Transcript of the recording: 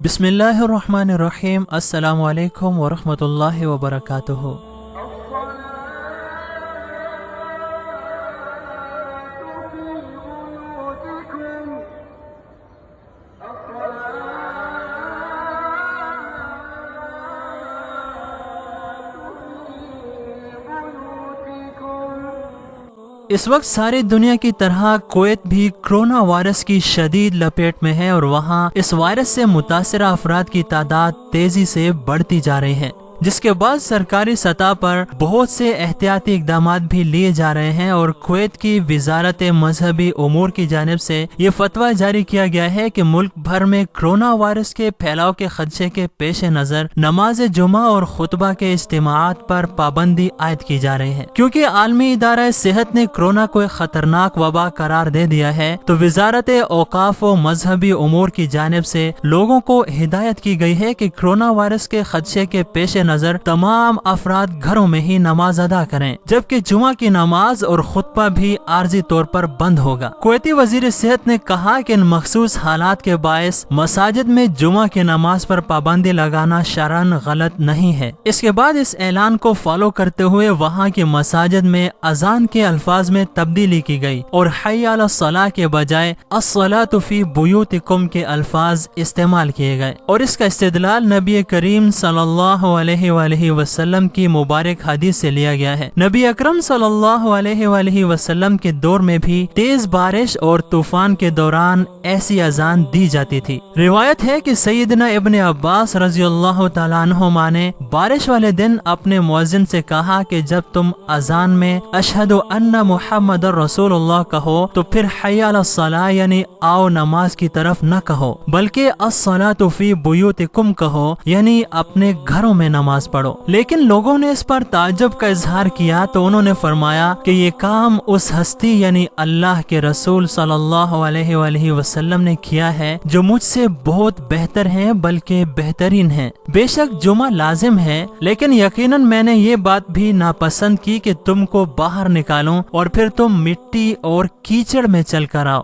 بسم اللہ الرحمن الرحیم۔ السلام علیکم ورحمۃ اللہ وبرکاتہ۔ اس وقت ساری دنیا کی طرح کویت بھی کرونا وائرس کی شدید لپیٹ میں ہے اور وہاں اس وائرس سے متاثرہ افراد کی تعداد تیزی سے بڑھتی جا رہی ہے، جس کے بعد سرکاری سطح پر بہت سے احتیاطی اقدامات بھی لیے جا رہے ہیں اور کویت کی وزارت مذہبی امور کی جانب سے یہ فتویٰ جاری کیا گیا ہے کہ ملک بھر میں کرونا وائرس کے پھیلاؤ کے خدشے کے پیش نظر نماز جمعہ اور خطبہ کے اجتماعات پر پابندی عائد کی جا رہی ہے۔ کیونکہ عالمی ادارہ صحت نے کرونا کو ایک خطرناک وبا قرار دے دیا ہے، تو وزارت اوقاف و مذہبی امور کی جانب سے لوگوں کو ہدایت کی گئی ہے کہ کرونا وائرس کے خدشے کے پیش نظر تمام افراد گھروں میں ہی نماز ادا کریں، جبکہ جمعہ کی نماز اور خطبہ بھی عارضی طور پر بند ہوگا۔ کویتی وزیر صحت نے کہا کہ ان مخصوص حالات کے باعث مساجد میں جمعہ کی نماز پر پابندی لگانا شرعاً غلط نہیں ہے۔ اس کے بعد اس اعلان کو فالو کرتے ہوئے وہاں کی مساجد میں اذان کے الفاظ میں تبدیلی کی گئی اور حی علی الصلاۃ کے بجائے الصلاۃ فی بیوتکم کے الفاظ استعمال کیے گئے، اور اس کا استدلال نبی کریم صلی اللہ علیہ وآلہ وسلم کی مبارک حدیث سے لیا گیا ہے۔ نبی اکرم صلی اللہ علیہ وآلہ وسلم کے دور میں بھی تیز بارش اور طوفان کے دوران ایسی اذان دی جاتی تھی۔ روایت ہے کہ سیدنا ابن عباس رضی اللہ تعالیٰ عنہما نے بارش والے دن اپنے مؤذن سے کہا کہ جب تم اذان میں اشہد ان محمد رسول اللہ کہو تو پھر حی علی الصلاۃ یعنی آؤ نماز کی طرف نہ کہو، بلکہ الصلاۃ فی بیوتکم کہو یعنی اپنے گھروں میں نماز پڑھو۔ لیکن لوگوں نے اس پر تعجب کا اظہار کیا تو انہوں نے فرمایا کہ یہ کام اس ہستی یعنی اللہ کے رسول صلی اللہ علیہ وآلہ وسلم نے کیا ہے جو مجھ سے بہت بہتر ہیں بلکہ بہترین ہیں۔ بے شک جمعہ لازم ہے، لیکن یقیناً میں نے یہ بات بھی ناپسند کی کہ تم کو باہر نکالوں اور پھر تم مٹی اور کیچڑ میں چل کر آؤ۔